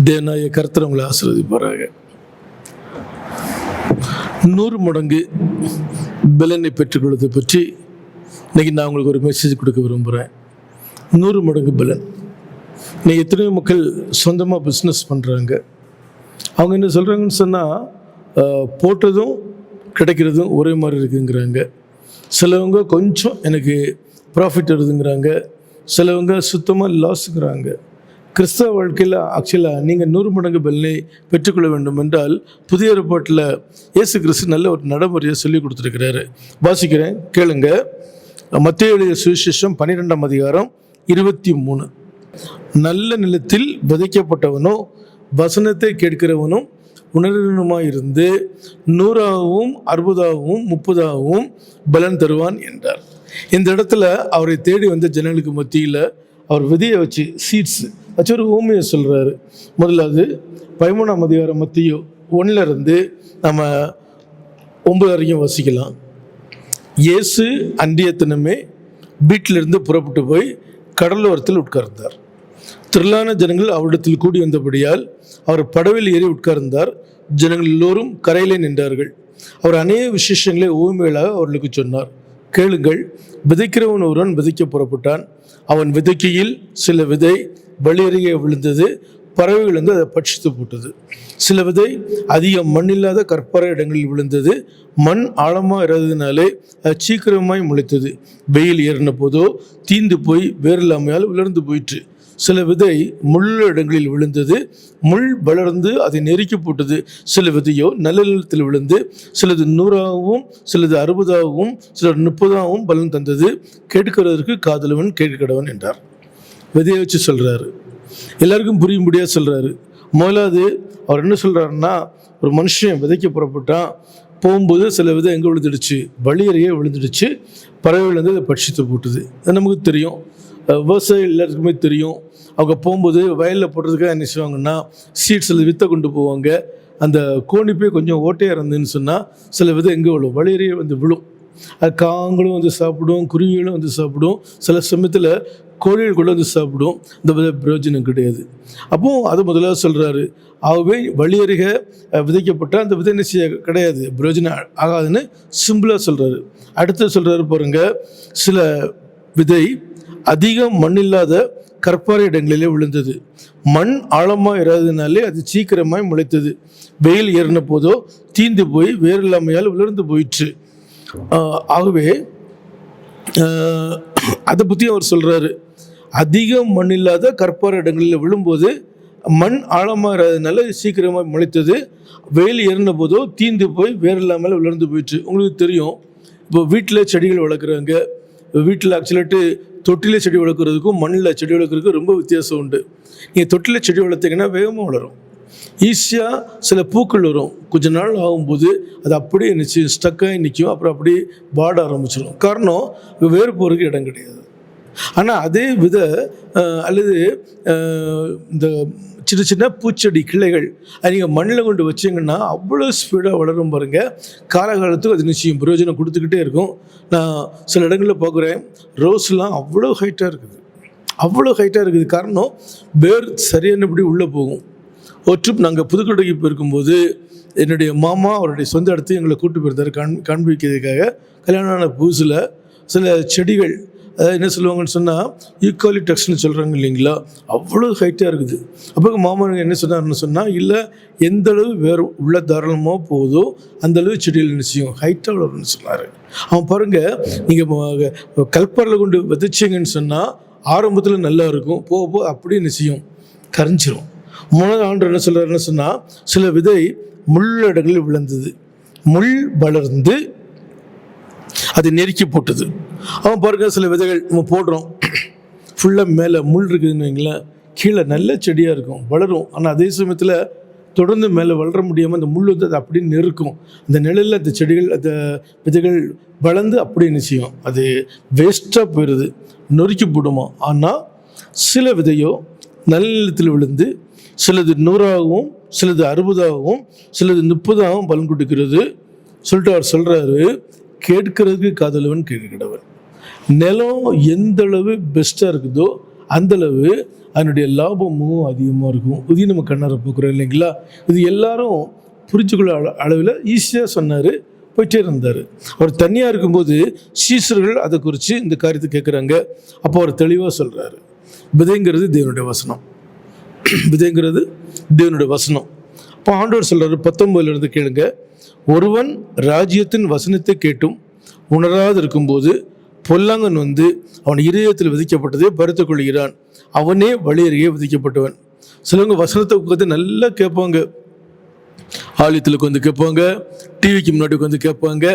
தேவனாய கர்த்தர் உங்களை ஆசீர்வதிப்பாராக. 100 மடங்கு பலனை பெற்றுக்கொள்வதை பற்றி இன்றைக்கி நான் உங்களுக்கு ஒரு மெசேஜ் கொடுக்க விரும்புகிறேன். 100 மடங்கு பலன். இன்றைக்கி எத்தனையோ மக்கள் சொந்தமாக பிஸ்னஸ் பண்ணுறாங்க. அவங்க என்ன சொல்கிறாங்கன்னு சொன்னால், போட்டதும் கிடைக்கிறதும் ஒரே மாதிரி இருக்குங்கிறாங்க. சிலவங்க கொஞ்சம் எனக்கு ப்ராஃபிட் வருதுங்கிறாங்க, சிலவங்க சுத்தமாக லாஸுங்கிறாங்க. கிறிஸ்தவ வாழ்க்கையில் ஆக்சுவலாக நீங்கள் 100 மடங்கு பலனை பெற்றுக்கொள்ள வேண்டும் என்றால் புதிய ஏற்பாட்டில் இயேசு கிறிஸ்து நல்ல ஒரு நடைமுறையை சொல்லி கொடுத்துருக்கிறாரு. வாசிக்கிறேன், கேளுங்க. மத்தேயு எழுதிய சுவிசேஷம் 12ஆம் அதிகாரம் 23. நல்ல நிலத்தில் விதைக்கப்பட்டவனோ வசனத்தை கேட்கிறவனும் உணர்வுமாயிருந்து 100ஆகவும் 60ஆகவும் 30ஆகவும் பலன் தருவான் என்றார். இந்த இடத்துல அவரை தேடி வந்த ஜனங்களுக்கு மத்தியில் அவர் விதையை வச்சு சீட்ஸ் வச்சு ஒரு ஊமையை சொல்கிறாரு. முதலாவது 13ஆம் அதிகாரம் மத்தேயு 1 நம்ம 9 வரைக்கும் வசிக்கலாம். இயேசு அன்றைய தினமே வீட்டிலிருந்து புறப்பட்டு போய் கடலோரத்தில் உட்கார்ந்தார். திரளான ஜனங்கள் அவரிடத்தில் கூடி வந்தபடியால் அவர் படவில் ஏறி உட்கார்ந்தார். ஜனங்கள் எல்லோரும் கரையிலே நின்றார்கள். அவர் அநேக விசேஷங்களை ஊமைகளாக அவர்களுக்கு சொன்னார். கேளுங்கள், விதைக்கிறவன் ஒருவன் விதைக்க புறப்பட்டான். அவன் விதைக்கையில் சில விதை வழியருகே விழுந்தது, பறவைகள் வந்து அதை பட்சித்து போட்டது. சில விதை அதிக மண் இல்லாத கற்பாறை இடங்களில் விழுந்தது. மண் ஆழமாக இறந்ததினாலே அது சீக்கிரமாய் முளைத்தது. வெயில் ஏறின போதோ தீந்து போய் வேறில்லாமையால் உலர்ந்து போயிற்று. சில விதை முள் இடங்களில் விழுந்தது, முள் வளர்ந்து அதை நெருக்கி போட்டது. சில விதையோ நல்ல நிலத்தில் விழுந்து சிலது 100ஆகவும் சிலது 60ஆகவும் சிலர் 30ஆகவும் பலன் தந்தது. கேட்கிறதற்கு காதலவன் கேட்கடவன் என்றார். விதையை வச்சு சொல்கிறாரு, எல்லாருக்கும் புரியும்படியாக சொல்கிறாரு. முதலாவது அவர் என்ன சொல்கிறாருன்னா, ஒரு மனுஷன் விதைக்க புறப்பட்டான். போகும்போது சில விதை எங்கே விழுந்துடுச்சு, வழியறையே விழுந்துடுச்சு. பறவைகள் வந்து அதை பட்சித்து போட்டுது. அது நமக்கு தெரியும், விவசாயம் எல்லாருக்குமே தெரியும். அவங்க போகும்போது வயலில் போடுறதுக்காக என்ன செய்வாங்கன்னா, சீட்ஸில் வித்தை கொண்டு போவாங்க. அந்த கோணிப்பே கொஞ்சம் ஓட்டையாக இருந்துன்னு சொன்னால் சில விதை எங்கே விழும், வழியறையே வந்து விழும். அது காங்களும் வந்து சாப்பிடும், குருவிகளும் வந்து சாப்பிடும், சில சமயத்தில் கோழிகள் கூட வந்து சாப்பிடும். இந்த விதை பிரயோஜனம் கிடையாது. அப்போது அது முதலாக சொல்கிறாரு. ஆகவே வழியருக விதைக்கப்பட்ட அந்த விதை என்ன செய்ய கிடையாது, பிரயோஜனம் ஆகாதுன்னு சிம்பிளாக சொல்கிறாரு. அடுத்து சொல்கிறாரு பாருங்க, சில விதை அதிகம் மண் இல்லாத கற்பாறை இடங்களிலே விழுந்தது. மண் ஆழமாக இராததுனாலே அது சீக்கிரமாய் முளைத்தது. வெயில் ஏறின போதோ தீந்து போய் வேறு இல்லாமையால் உலர்ந்து போயிற்று. ஆகவே அதை பற்றி அவர் சொல்கிறாரு. அதிகம் மண் இல்லாத கற்பாறை இடங்களில் விழும்போது மண் ஆழமாக இராததுனால சீக்கிரமாக முளைத்தது. வெயில் ஏறின போதோ தீந்து போய் வேறு இல்லாமல் உலர்ந்து போயிற்று. உங்களுக்கு தெரியும், இப்போ வீட்டில் செடிகள் வளர்க்குறாங்க. வீட்டில் ஆக்சுவலாட்டு தொட்டிலே செடி வளர்க்குறதுக்கும் மண்ணில் செடி வளர்க்குறதுக்கும் ரொம்ப வித்தியாசம் உண்டு. நீங்கள் தொட்டில் செடி வளர்த்திங்கன்னா வேகமாக வளரும், ஈஸியாக சில பூக்கள் வரும். கொஞ்ச நாள் ஆகும்போது அது அப்படியே நிற்கும், ஸ்டக்காகி நிற்கும், அப்புறம் அப்படியே வாட ஆரம்பிச்சிடும். காரணம், வேறு போகிறதுக்கு இடம் கிடையாது. ஆனால் அதே விதை அல்லது இந்த சின்ன சின்ன பூச்செடி கிளைகள் அது நீங்கள் மண்ணில் கொண்டு வச்சிங்கன்னா அவ்வளோ ஸ்பீடாக வளரும் பாருங்கள். காலகாலத்துக்கு அது நிச்சயம் பிரயோஜனம் கொடுத்துக்கிட்டே இருக்கும். நான் சில இடங்களில் பார்க்குறேன், ரோஸ்லாம் அவ்வளோ ஹைட்டாக இருக்குது, அவ்வளோ ஹைட்டாக இருக்குது. காரணம், வேர் சரியானபடி உள்ளே போகும். ஒரு ட்ரிப் நாங்கள் புதுக்கோட்டைக்கு போயிருக்கும்போது என்னுடைய மாமா அவருடைய சொந்த இடத்தையும் எங்களை கூப்பிட்டு போயிருந்தார் காண்பிக்கிறதுக்காக. கல்யாணம் ஆன புதுசில் சில செடிகள், அதாவது என்ன சொல்லுவாங்கன்னு சொன்னால் யூக்காலிப்டஸ்ன்னு சொல்கிறாங்க இல்லைங்களா, அவ்வளோ ஹைட்டாக இருக்குது. அப்போ மாமா என்ன சொன்னார்னு சொன்னால், இல்லை எந்த அளவு வேறு உள்ள தாராளமாக போகுதோ அந்தளவு செடிகள் நிச்சயம் ஹைட்டாக வளரும்னு சொன்னார். அவன் பாருங்கள், நீங்கள் கல்பரில் கொண்டு விதைச்சிங்கன்னு சொன்னால் ஆரம்பத்தில் நல்லா இருக்கும், போக போக அப்படியே நிச்சயம் கரைஞ்சிரும். 3ஆவது ஆண்டு என்ன சொல்கிறாருன்னு சொன்னால், சில விதை முள் இடங்களில் விழுந்தது, முள் வளர்ந்து அது நெருக்கி போட்டது. அவன் பாருங்க, சில விதைகள் நம்ம போடுறோம், ஃபுல்லாக மேலே முள் இருக்குதுன்னு வைங்களேன், கீழே நல்ல செடியாக இருக்கும், வளரும். ஆனால் அதே சமயத்தில் தொடர்ந்து மேலே வளர முடியாமல் அந்த முள் வந்து அது அப்படியே நெருக்கும். அந்த நிழலில் அந்த செடிகள் அந்த விதைகள் வளர்ந்து அப்படியே நிச்சயம் அது வேஸ்ட்டாக போயிடுது, நொறுக்கி போடுமா. ஆனால் சில விதையோ நல்ல நிலத்தில் விழுந்து சிலது 100ஆகவும் சிலது 60ஆகவும் சிலது 30ஆகவும் பலன் கொடுக்கிறது சொல்லிட்டு அவர் சொல்கிறாரு. கேட்கறதுக்கு காதலவன் கேட்கிறவன். நிலம் எந்த அளவு பெஸ்ட்டாக இருக்குதோ அந்தளவு அதனுடைய லாபமும் அதிகமாக இருக்கும். இதையும் நம்ம கண்ணார பார்க்குறோம் இல்லைங்களா? இது எல்லாரும் புரிஞ்சுக்கொள்ள அளவில் ஈஸியாக சொன்னார், போயிட்டே இருந்தார். அவர் தனியாக இருக்கும்போது சீசர்கள் அதை குறித்து இந்த காரியத்தை கேட்குறாங்க. அப்போ அவர் தெளிவாக சொல்கிறாரு, விதைங்கிறது தேவனுடைய வசனம், விதைங்கிறது தேவனுடைய வசனம். அப்போ ஆண்டவர் சொல்கிறாரு, 19 கேளுங்க, ஒருவன் ராஜ்யத்தின் வசனத்தை கேட்டும் உணராது இருக்கும்போது பொல்லாங்கன் வந்து அவன் இதயத்தில் விதிக்கப்பட்டதே பறித்துக் கொள்கிறான், அவனே வழியறியே விதிக்கப்பட்டவன். சிலவங்க வசனத்தை உட்காந்து நல்லா கேட்பாங்க, ஆலயத்தில் உட்காந்து கேட்பாங்க, டிவிக்கு முன்னாடி உட்காந்து கேட்பாங்க,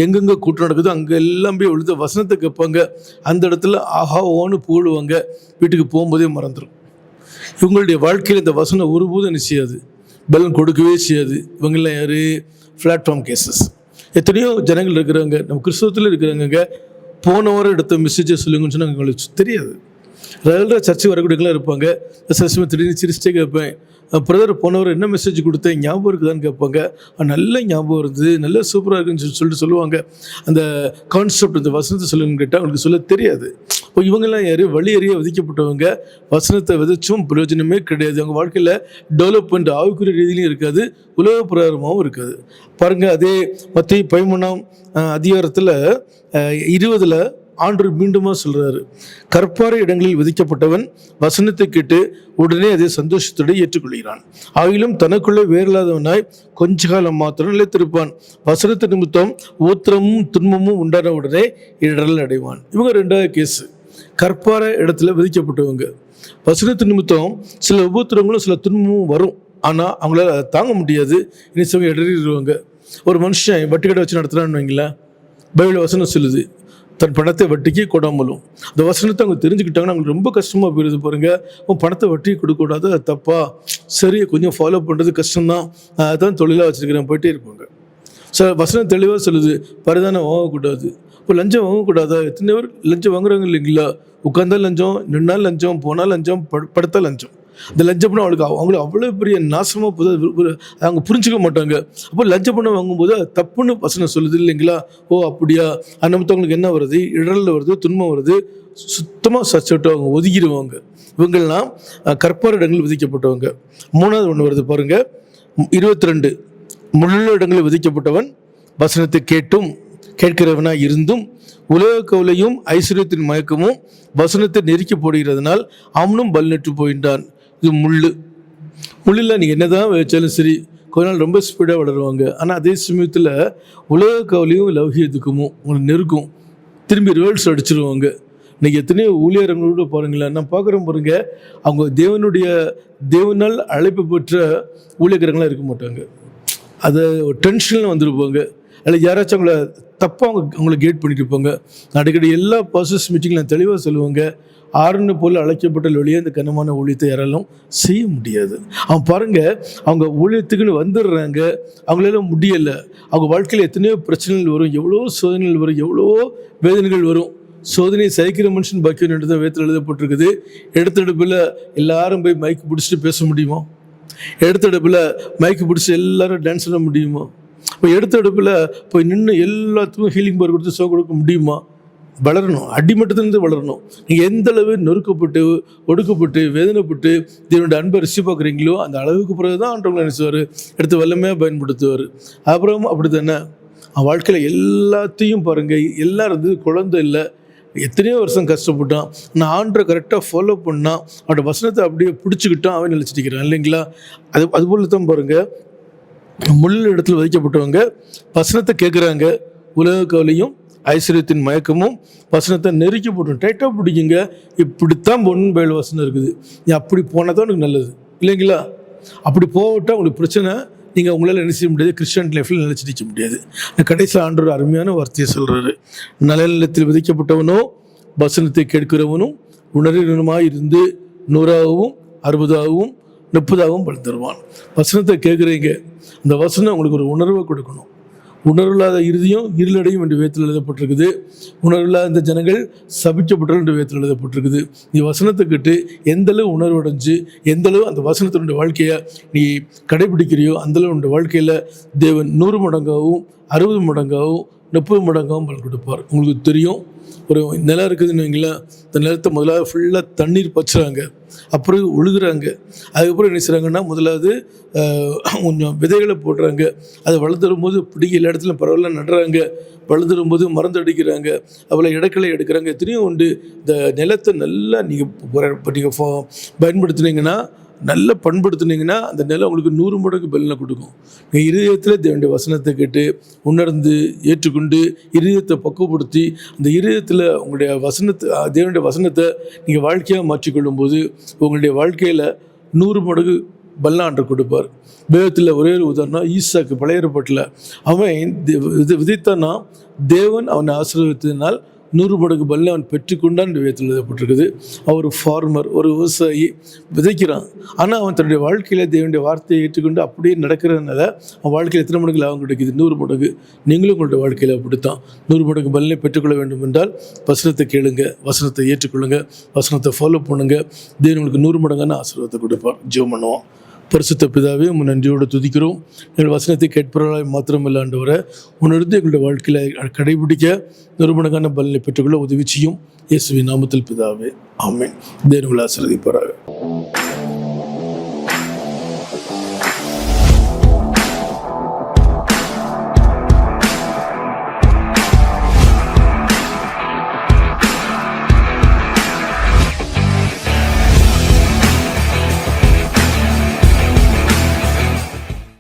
எங்கெங்கே கூட்டம் நடக்குதோ அங்கே எல்லாம் போய் உழுத வசனத்தை கேட்பாங்க. அந்த இடத்துல ஆஹா ஓன்னு புகழுவாங்க, வீட்டுக்கு போகும்போதே மறந்துடும். இவங்களுடைய வாழ்க்கையில் இந்த வசனம் ஒருபோதும் என்ன செய்யாது, பலன் கொடுக்கவே செய்யாது. இவங்கெல்லாம் யார்? Platform cases. எத்தனையோ ஜனங்கள் இருக்கிறாங்க, நம்ம கிறிஸ்தவத்தில் இருக்கிறாங்க, போன வாரம் எடுத்த மெசேஜை சொல்லுங்கன்னு சொன்னால் எங்களுக்கு தெரியாது. ரெகுலராக சர்ச்சை வரக்கூடியவங்களாம் இருப்பாங்க. சர்ச்சை திடீர்னு சிரிச்சிட்டே கேட்பேன், பிரதர் போனவர் என்ன மெசேஜ் கொடுத்தேன் ஞாபகம் இருக்குதான்னு கேட்பாங்க. நல்ல ஞாபகம் இருந்தது, நல்ல சூப்பராக இருக்குன்னு சொல்லிட்டு சொல்லுவாங்க. அந்த கான்செப்ட், இந்த வசனத்தை சொல்லுங்கன்னு கேட்டால் அவங்களுக்கு சொல்ல தெரியாது. இப்போ இவங்கெல்லாம் யார்? வழி அறிய விதிக்கப்பட்டவங்க. வசனத்தை விதைச்சும் பிரயோஜனமே கிடையாது. அவங்க வாழ்க்கையில் டெவலப்மெண்ட் ஆவிக்குரிய ரீதியிலையும் இருக்காது, உலக பிரகாரமாகவும் இருக்காது. பாருங்கள், அதே மத்திய 13ஆம் அதிகாரத்தில் 20 ஆண்டவர் மீண்டுமா சொல்கிறாரு, கற்பாறை இடங்களில் விதிக்கப்பட்டவன் வசனத்தை கேட்டு உடனே அதை சந்தோஷத்தோடு ஏற்றுக்கொள்கிறான், ஆகிலும் தனக்குள்ளே வேறில்லாதவனாய் கொஞ்ச காலம் மாத்திரம் நிலைத்திருப்பான், வசனத்தை நிமித்தம் ஊத்திரமும் துன்பமும் உண்டான உடனே இடரல் அடைவான். இவங்க 2வது கேஸு. கற்பாறை இடத்துல விதிக்கப்பட்டவங்க, வசனத்து நிமித்தம் சில உபத்திரங்களும் சில துன்பமும் வரும், ஆனால் அவங்களால அதை தாங்க முடியாது, இன்னும் இடறிடுவாங்க. ஒரு மனுஷன் வட்டி கடை வச்சு நடத்துகிறான்னு வைங்களேன், பைபிள் வசனம் சொல்லுது, தன் பணத்தை வட்டிக்கு கொடாமலும். அந்த வசனத்தை அவங்க தெரிஞ்சுக்கிட்டாங்கன்னா அவங்களுக்கு ரொம்ப கஷ்டமாக போயிடுது. பாருங்கள், உன் பணத்தை வட்டிக்கு கொடுக்கக்கூடாது, அது தப்பா, சரி கொஞ்சம் ஃபாலோ பண்ணுறது கஷ்டம்தான், அதான் தொழிலாக வச்சுருக்கிறேன், போயிட்டே இருப்பாங்க. வசனம் தெளிவாக சொல்லுது, பரிதானம் வாங்கக்கூடாது. இப்போ லஞ்சம் வாங்கக்கூடாதா? எத்தனை பேர் லஞ்சம் வாங்குறாங்க இல்லைங்களா? உட்காந்தா லஞ்சம், நின்னால் லஞ்சம், போனால் லஞ்சம், படுத்தா லஞ்சம். இந்த லஞ்சம் பண்ண அவங்களுக்கு அவ்வளோ பெரிய நாசமாக போகுது, அவங்க புரிஞ்சுக்க மாட்டாங்க. அப்போ லஞ்சம் பண்ண வாங்கும்போது அது தப்புன்னு வசனம் சொல்லுது இல்லைங்களா? ஓ அப்படியா, அது நமத்தவங்களுக்கு என்ன வருது? இடரில் வருது, துன்பம் வருது, சுத்தமாக சச்சோட்டு அவங்க ஒதுக்கிடுவாங்க. இவங்கெல்லாம் கற்பார் இடங்கள் விதிக்கப்பட்டவங்க. 3வது ஒன்று வருது பாருங்கள், 22 முள்ள இடங்களில் விதிக்கப்பட்டவன் வசனத்தை கேட்டும் கேட்கிறவனாக இருந்தும் உலக கவலையும் ஐஸ்வர்யத்தின் மயக்கமும் வசனத்தை நெருக்கி போடுகிறதுனால் அவனும் பல்நெட்டு போயிட்டான். இது முள்ளில் நீங்கள் என்ன தான் வச்சாலும் சரி, கொஞ்ச நாள் ரொம்ப ஸ்பீடாக வளருவாங்க. ஆனால் அதே சமயத்தில் உலக கவலையும் லௌகியத்துக்குமும் உங்களுக்கு நெருக்கும், திரும்பி ரிவர்ஸ் அடிச்சிருவாங்க. இன்றைக்கி எத்தனையோ ஊழியர்களோடு பாருங்களேன், நான் பார்க்குறேன் பாருங்க, அவங்க தேவனால் அழைப்பு பெற்ற ஊழியர்களாக இருக்க மாட்டாங்க. அதை டென்ஷனில் வந்துருப்பாங்க, அதில் யாராச்சும் அவங்கள தப்பாக அவங்கள கேட் பண்ணிட்டு இருப்பாங்க. அடிக்கடி எல்லா பாசஸ் மீட்டிங்கில் நான் தெளிவாக சொல்லுவாங்க, ஆறுன்னு போல் அழைக்கப்பட்ட வழியே இந்த கனமான ஊழியத்தை யாராலும் செய்ய முடியாது. அவன் பாருங்கள், அவங்க ஊழியத்துக்குன்னு வந்துடுறாங்க, அவங்களால முடியலை. அவங்க வாழ்க்கையில் எத்தனையோ பிரச்சனைகள் வரும், எவ்வளோ சோதனைகள் வரும், எவ்வளோ வேதனைகள் வரும். சோதனை சகிக்கிற மனுஷன் பாக்கியம் என்று தான் வேதத்தில் எழுதப்பட்டிருக்குது. எடுத்தெடுப்பில் எல்லாரும் போய் மைக்கு பிடிச்சிட்டு பேச முடியுமா? எடுத்தெடுப்பில் மைக்கு பிடிச்சி எல்லாரும் டான்ஸ் பண்ண முடியுமா? இப்போ எடுத்தெடுப்பில் போய் நின்று எல்லாத்துக்கும் ஹீலிங் பவர் கொடுத்து சோ கொடுக்க முடியுமா? வளரணும், அடிமட்டத்திலிருந்து வளரணும். நீங்கள் எந்த அளவு நொறுக்கப்பட்டு ஒடுக்கப்பட்டு வேதனைப்பட்டு இதனுடைய அன்பை ரிசி பார்க்குறீங்களோ அந்த அளவுக்கு பிறகு தான் ஆண்டவங்களை நினைச்சுவார், எடுத்து வல்லமையாக பயன்படுத்துவார். அப்புறம் அப்படி தானே வாழ்க்கையில் எல்லாத்தையும் பாருங்கள், எல்லாம் இருந்தது, குழந்தை இல்லை, எத்தனையோ வருஷம் கஷ்டப்பட்டான், நான் ஆண்டரை கரெக்டாக ஃபாலோ பண்ணான், அவனோட வசனத்தை அப்படியே பிடிச்சிக்கிட்டான், அவன் நினச்சிட்டிக்கிறான் இல்லைங்களா? அதுபோல் தான் பாருங்கள், முள் இடத்துல விதிக்கப்பட்டவங்க வசனத்தை கேட்குறாங்க, உலக கவலையும் ஐஸ்வர்யத்தின் மயக்கமும் வசனத்தை நெருக்கி போட்டோம், டைட்டாக பிடிக்குங்க, இப்படித்தான் பொண்ணு பயில் வசனம் இருக்குது, நீ அப்படி போனால் தான் உனக்கு நல்லது இல்லைங்களா? அப்படி போகட்டால் உங்களுக்கு பிரச்சனை, நீங்கள் உங்களால் என்ன செய்ய முடியாது, கிறிஸ்டியன் லைஃப்பில் நினச்சிக்க முடியாது. கடைசியில் ஆண்டவர் அருமையான வார்த்தையை சொல்கிறாரு, நல்ல நிலத்தில் விதிக்கப்பட்டவனோ வசனத்தை கேட்கிறவனும் உணர்வினமாய் இருந்து 100ஆகவும் 60ஆகவும் 30ஆகவும் பலன் தருவான். வசனத்தை கேட்குறீங்க, அந்த வசனம் உங்களுக்கு ஒரு உணர்வை கொடுக்கணும். உணர்வில்லாத இறுதியும் இருளடையும் என்று வேதத்தில் எழுதப்பட்டிருக்குது. உணர்வில்லாத இந்த ஜனங்கள் சபிக்கப்பட்டவர்கள் என்று வேதத்தில் எழுதப்பட்டிருக்குது. நீ வசனத்தை கேட்டு எந்தளவு உணர்வடைஞ்சு எந்தளவு அந்த வசனத்தினுடைய வாழ்க்கையை நீ கடைபிடிக்கிறியோ அந்தளவு உன்னுடைய வாழ்க்கையில் தேவன் 100 மடங்காகவும் 60 மடங்காகவும் 30 மடங்காகவும் பலன் கொடுப்பார். உங்களுக்கு தெரியும், ஒரு நிலம் இருக்குதுன்னு வைங்களேன், இந்த நிலத்தை முதலாவது ஃபுல்லாக தண்ணீர் பச்சுறாங்க, அப்புறம் உழுகுறாங்க. அதுக்கப்புறம் என்ன செய்கிறாங்கன்னா, முதலாவது கொஞ்சம் விதைகளை போடுறாங்க. அது வளர்ந்துரும்போது பிடிக்க எல்லா இடத்துலையும் பரவாயில்ல நடுறாங்க. வளர்ந்துரும்போது மருந்து அடிக்கிறாங்க. அவ்வளோ இடக்களை எடுக்கிறாங்க. எத்தனையோ உண்டு. இந்த நிலத்தை நல்லா நீங்கள் பயன்படுத்துனீங்கன்னா, நல்லா பண்படுத்துனீங்கன்னா, அந்த நிலம் உங்களுக்கு 100 மடங்கு பலனை கொடுக்கும். நீங்கள் இருதயத்தில் தேவனுடைய வசனத்தை கேட்டு உணர்ந்து ஏற்றுக்கொண்டு இருதயத்தை பக்குவப்படுத்தி அந்த இருதயத்தில் உங்களுடைய தேவனுடைய வசனத்தை நீங்கள் வாழ்க்கையாக மாற்றிக்கொள்ளும் போது உங்களுடைய வாழ்க்கையில் 100 மடங்கு பல்லாண்டு கொடுப்பார். வேதத்தில் ஒரே ஒரு உதாரணம், ஈசாக்கு பழைய ஏற்பாட்டில் அவன் விதைத்தானா தேவன் அவனை ஆசீர்வதித்ததினால் 100 மடங்கு பலனை அவன் பெற்றுக்கொண்டான் வேதத்தில் எழுதப்பட்டிருக்குது. அவர் ஃபார்மர், ஒரு விவசாயி விதைக்கிறான். ஆனால் அவன் தன்னுடைய வாழ்க்கையில் தேவனுடைய வார்த்தையை ஏற்றுக்கொண்டு அப்படியே நடக்கிறதுனால அவன் வாழ்க்கையில் எத்தனை மடங்கு லாபம் கிடைக்குது? 100 மடங்கு. நீங்களும் உங்களுடைய வாழ்க்கையில் அப்படித்தான் 100 மடங்கு பலனை பெற்றுக்கொள்ள வேண்டும் என்றால் வசனத்தை கேளுங்க, வசனத்தை ஏற்றுக்கொள்ளுங்க, வசனத்தை ஃபாலோ பண்ணுங்க. தேவன் உங்களுக்கு 100 மடங்கான ஆசீர்வாதத்தை கொடுப்பார். ஜெபம் பண்ணுவோம். பரிசுத்த பிதாவே, உங்கள் நன்றியோடு துதிக்கிறோம். எங்கள் வசனத்தை கேட்பவர்களாய் மாத்திரமில்லை ஆண்டவரே, உன்னிருந்து எங்களுடைய வாழ்க்கையில் கடைபிடிக்க 100 மடங்கான பலனை பெற்றுக்கொள்ள உதவி செய்யும். இயேசுவின் நாமத்தில் பிதாவே, ஆமென். தேவன் உங்களை ஆசீர்வதிப்பாராக.